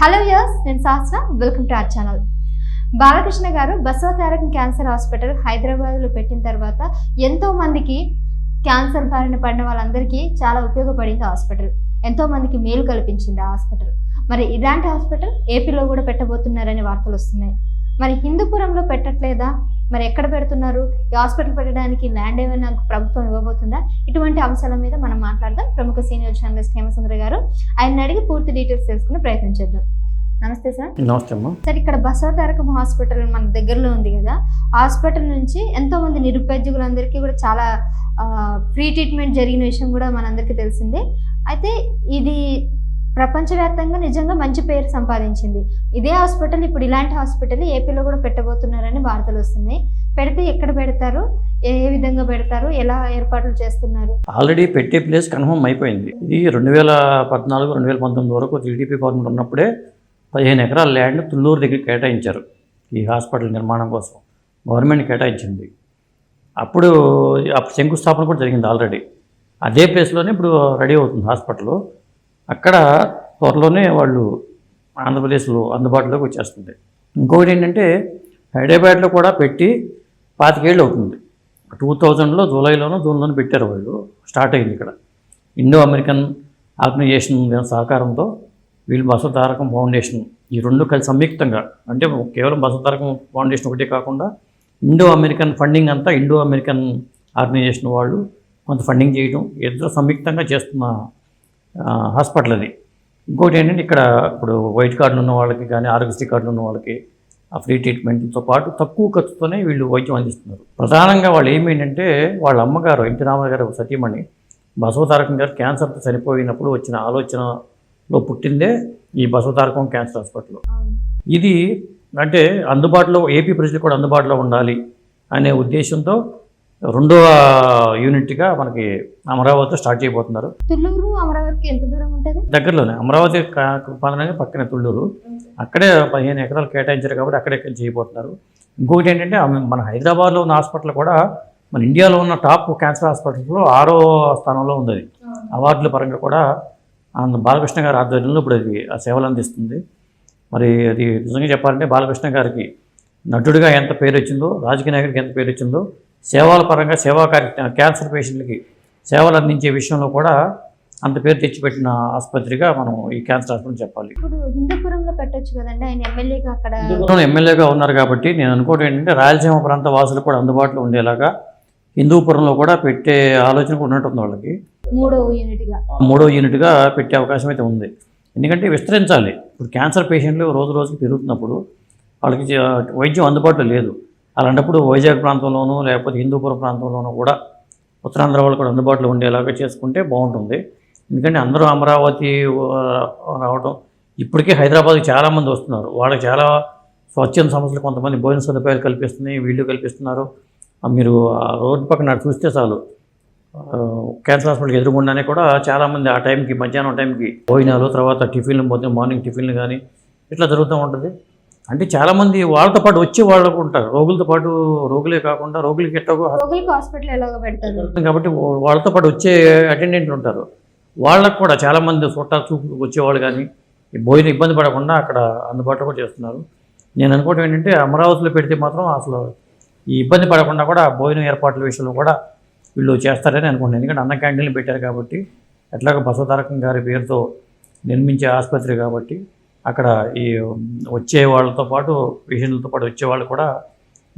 Hello viewers, నేను శాస్త్ర. Welcome to our channel. Balakrishna గారు బసవతారకం క్యాన్సర్ హాస్పిటల్ హైదరాబాద్లో పెట్టిన తర్వాత ఎంతో మందికి క్యాన్సర్ బారిన పడిన వాళ్ళందరికీ చాలా ఉపయోగపడింది హాస్పిటల్. ఎంతో మందికి మేలు కల్పించింది ఆ హాస్పిటల్. మరి ఇలాంటి హాస్పిటల్ ఏపీలో కూడా పెట్టబోతున్నారనే వార్తలు వస్తున్నాయి. మరి హిందూపురంలో పెట్టట్లేదా? మరి ఎక్కడ పెడుతున్నారు? ఈ హాస్పిటల్ పెట్టడానికి ల్యాండ్ ఏమైనా ప్రభుత్వం ఇవ్వబోతుందా? ఇటువంటి అంశాల మీద మనం మాట్లాడదాం. ప్రముఖ సీనియర్ జర్నలిస్ట్ హేమసుందర్ గారు, ఆయన అడిగి పూర్తి డీటెయిల్స్ తెలుసుకునే ప్రయత్నం చేద్దాం. నమస్తే సార్. నమస్తే అమ్మా. సార్, ఇక్కడ బసవతారకం హాస్పిటల్ మన దగ్గరలో ఉంది కదా, హాస్పిటల్ నుంచి ఎంతో మంది నిరుపేదలందరికీ కూడా చాలా ఫ్రీ ట్రీట్మెంట్ జరిగిన విషయం కూడా మనందరికీ తెలిసిందే. అయితే ఇది ప్రపంచవ్యాప్తంగా నిజంగా మంచి పేరు సంపాదించింది. ఇదే హాస్పిటల్ ఇప్పుడు ఇలాంటి హాస్పిటల్ ఏపీలో కూడా పెట్టబోతున్నారని వార్తలు వస్తున్నాయి. పెడితే ఎక్కడ పెడతారు, ఏ విధంగా పెడతారు, ఎలా ఏర్పాట్లు చేస్తున్నారు? ఆల్రెడీ పెట్టే ప్లేస్ కన్ఫర్మ్ అయిపోయింది. ఇది 2014-2019 వరకు టీడీపీ గవర్నమెంట్ ఉన్నప్పుడే 15 ఎకరాల ల్యాండ్ తుళ్ళూరు దగ్గర కేటాయించారు. ఈ హాస్పిటల్ నిర్మాణం కోసం గవర్నమెంట్ కేటాయించింది. అప్పుడు శంకుస్థాపన కూడా జరిగింది ఆల్రెడీ. అదే ప్లేస్లోనే ఇప్పుడు రెడీ అవుతుంది హాస్పిటల్. అక్కడ త్వరలోనే వాళ్ళు ఆంధ్రప్రదేశ్లో అందుబాటులోకి వచ్చేస్తుంది. ఇంకొకటి ఏంటంటే, హైదరాబాద్లో కూడా పెట్టి 25 ఏళ్ళు అవుతుంది. 2000లో జూన్లోనూ పెట్టారు. వాళ్ళు స్టార్ట్ అయింది ఇక్కడ. ఇండో అమెరికన్ ఆర్గనైజేషన్ సహకారంతో వీళ్ళు బసవతారకం ఫౌండేషన్, ఈ రెండు కలిసి సంయుక్తంగా, అంటే కేవలం బసవతారకం ఫౌండేషన్ ఒకటే కాకుండా ఇండో అమెరికన్ ఫండింగ్ అంతా ఇండో అమెరికన్ ఆర్గనైజేషన్ వాళ్ళు కొంత ఫండింగ్ చేయడం, ఇద్దరు సంయుక్తంగా చేస్తున్న హాస్పిటల్ అది. ఇంకోటి ఏంటంటే, ఇక్కడ ఇప్పుడు వైట్ కార్డులు ఉన్న వాళ్ళకి కానీ ఆరోగ్యశ్రీ కార్డులు ఉన్న వాళ్ళకి ఆ ఫ్రీ ట్రీట్మెంట్తో పాటు తక్కువ ఖర్చుతోనే వీళ్ళు వైద్యం అందిస్తున్నారు. ప్రధానంగా వాళ్ళు ఏమేంటంటే, వాళ్ళ అమ్మగారు ఎన్టీ రామారావు గారు సతీమణి బసవతారకం గారు క్యాన్సర్తో చనిపోయినప్పుడు వచ్చిన ఆలోచనలో పుట్టిందే ఈ బసవతారకం క్యాన్సర్ హాస్పిటల్. ఇది అంటే అందుబాటులో ఏపీ ప్రజలు కూడా అందుబాటులో ఉండాలి అనే ఉద్దేశంతో రెండవ యూనిట్గా మనకి అమరావతిలో స్టార్ట్ చేయబోతున్నారు. తుళ్ళూరు అమరావతికి ఎంత దూరం ఉంటుంది? దగ్గరలోనే అమరావతి పాలనగా పక్కనే తుళ్ళూరు. అక్కడే 15 ఎకరాలు కేటాయించారు కాబట్టి అక్కడే చేయబోతున్నారు. ఇంకొకటి ఏంటంటే, మన హైదరాబాద్లో ఉన్న హాస్పిటల్ కూడా మన ఇండియాలో ఉన్న టాప్ క్యాన్సర్ హాస్పిటల్స్లో 6వ స్థానంలో ఉంది. అది అవార్డుల పరంగా కూడా బాలకృష్ణ గారి ఆధ్వర్యంలో ఇప్పుడు అది ఆ సేవలు అందిస్తుంది. మరి అది నిజంగా చెప్పాలంటే, బాలకృష్ణ గారికి నటుడిగా ఎంత పేరు వచ్చిందో, రాజకీయ నాయకుడికి ఎంత పేరు వచ్చిందో, సేవల పరంగా క్యాన్సర్ పేషెంట్లకి సేవలు అందించే విషయంలో కూడా అంత పేరు తెచ్చిపెట్టిన ఆసుపత్రిగా మనం ఈ క్యాన్సర్ హాస్పిటల్ చెప్పాలి. ఇప్పుడు హిందూపురంలో పెట్టొచ్చు కదండి, ఆయన ఎమ్మెల్యేగా అక్కడ ఎమ్మెల్యేగా ఉన్నారు కాబట్టి నేను అనుకోవడం ఏంటంటే, రాయలసీమ ప్రాంత వాసులు కూడా అందుబాటులో ఉండేలాగా హిందూపురంలో కూడా పెట్టే ఆలోచన కూడా ఉన్నట్టుంది వాళ్ళకి. 3వ యూనిట్గా పెట్టే అవకాశం అయితే ఉంది. ఎందుకంటే విస్తరించాలి. ఇప్పుడు క్యాన్సర్ పేషెంట్లు రోజు రోజుకి పెరుగుతున్నప్పుడు వాళ్ళకి వైద్యం అందుబాటులో లేదు. అలాంటప్పుడు వైజాగ్ ప్రాంతంలోనూ లేకపోతే హిందూపురం ప్రాంతంలోనూ కూడా ఉత్తరాంధ్ర వాళ్ళు కూడా అందుబాటులో ఉండేలాగా చేసుకుంటే బాగుంటుంది. ఎందుకంటే అందరూ అమరావతి రావడం, ఇప్పటికే హైదరాబాద్కి చాలామంది వస్తున్నారు. వాళ్ళకి చాలా స్వచ్ఛంద సంస్థలు కొంతమంది భోజన సదుపాయాలు కల్పిస్తున్నాయి, వీళ్ళు కల్పిస్తున్నారు. మీరు రోడ్డు పక్కన చూస్తే చాలు, క్యాన్సర్ హాస్పిటల్కి ఎదురుగుండానే కూడా చాలామంది ఆ టైంకి, మధ్యాహ్నం టైంకి భోజనాలు, తర్వాత టిఫిన్లు, మార్నింగ్ టిఫిన్లు కానీ ఇట్లా జరుగుతూ ఉంటుంది. అంటే చాలామంది వాళ్ళతో పాటు వచ్చే వాళ్ళు ఉంటారు. రోగులతో పాటు, రోగులే కాకుండా రోగులకి ఎట్టగో హాస్పిటల్ ఎలాగో పెడతారు కాబట్టి వాళ్ళతో పాటు వచ్చే అటెండెంట్లు ఉంటారు. వాళ్ళకు కూడా చాలామంది చూపు వచ్చేవాళ్ళు కానీ భోజనం ఇబ్బంది పడకుండా అక్కడ అందుబాటులో కూడా చేస్తున్నారు. నేను అనుకోవడం ఏంటంటే, అమరావతిలో పెడితే మాత్రం అసలు ఈ ఇబ్బంది పడకుండా కూడా భోజనం ఏర్పాట్ల విషయంలో కూడా వీళ్ళు చేస్తారని అనుకుంటున్నాను. ఎందుకంటే అన్న క్యాంటీన్లు పెట్టారు కాబట్టి, ఎట్లాగో బసవతారకం గారి పేరుతో నిర్మించే ఆసుపత్రి కాబట్టి అక్కడ ఈ వచ్చే వాళ్ళతో పాటు, పేషెంట్లతో పాటు వచ్చేవాళ్ళు కూడా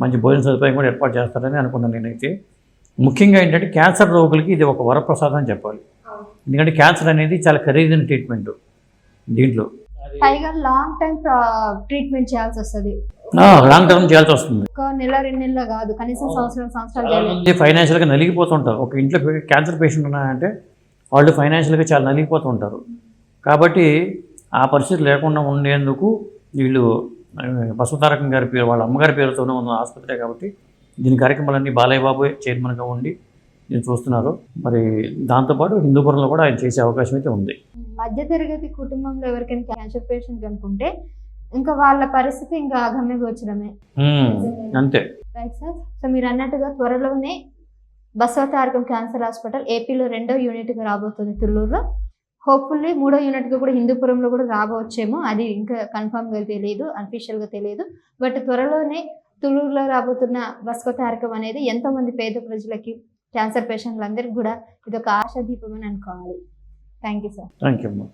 మంచి భోజన సదుపాయం కూడా ఏర్పాటు చేస్తారని అనుకున్నాను నేనైతే. ముఖ్యంగా ఏంటంటే, క్యాన్సర్ రోగులకి ఇది ఒక వరప్రసాదం అని చెప్పాలి. ఎందుకంటే క్యాన్సర్ అనేది చాలా ఖరీదైన ట్రీట్మెంట్. దీంట్లో పైగా లాంగ్ టైం ట్రీట్మెంట్ చేయాల్సి వస్తుంది. లాంగ్ టర్మ్ చేయాల్సి వస్తుంది. ఒక నెల 2 నెలలు కాదు, కనీసం సంవత్సరాలు ఫైనాన్షియల్గా నలిగిపోతుంటారు. ఒక ఇంట్లో క్యాన్సర్ పేషెంట్ ఉన్నాయంటే వాళ్ళు ఫైనాన్షియల్గా చాలా నలిగిపోతూ ఉంటారు. కాబట్టి ఆ పరిస్థితి లేకుండా ఉండేందుకు వీళ్ళు బసవతారకం గారి పేరు, వాళ్ళ అమ్మగారి పేరుతోనే ఉన్న ఆసుపత్రి కాబట్టి దీని కార్యక్రమాలన్నీ బాలయ్య బాబు చైర్మన్గా ఉండి నేను చూస్తున్నారు. మరి దాంతోపాటు హిందూపురంలో కూడా ఆయన చేసే అవకాశం అయితే ఉంది. మధ్యతరగతి కుటుంబంలో ఎవరికైనా క్యాన్సర్ పేషెంట్ అనుకుంటే ఇంకా వాళ్ళ పరిస్థితి ఇంకా అగమ్యగోచరమే. అంతే రైట్ సార్. సో మీరు అన్నట్టుగా త్వరలోనే బసవతారకం క్యాన్సర్ హాస్పిటల్ ఏపీలో 2వ యూనిట్గా రాబోతుంది తుళ్ళూరులో. హోప్ఫుల్లీ 3వ యూనిట్గా కూడా హిందూపురంలో కూడా రాబోచ్చేమో, అది ఇంకా కన్ఫామ్గా తెలియదు, అఫీషియల్గా తెలియదు. బట్ త్వరలోనే తుళ్ళూరులో రాబోతున్న బసవ తారకం అనేది ఎంతోమంది పేద ప్రజలకి, క్యాన్సర్ పేషెంట్లందరికీ కూడా ఇది ఒక ఆశాదీపం అని అనుకోవాలి. Thank you sir. Thank you అమ్మా.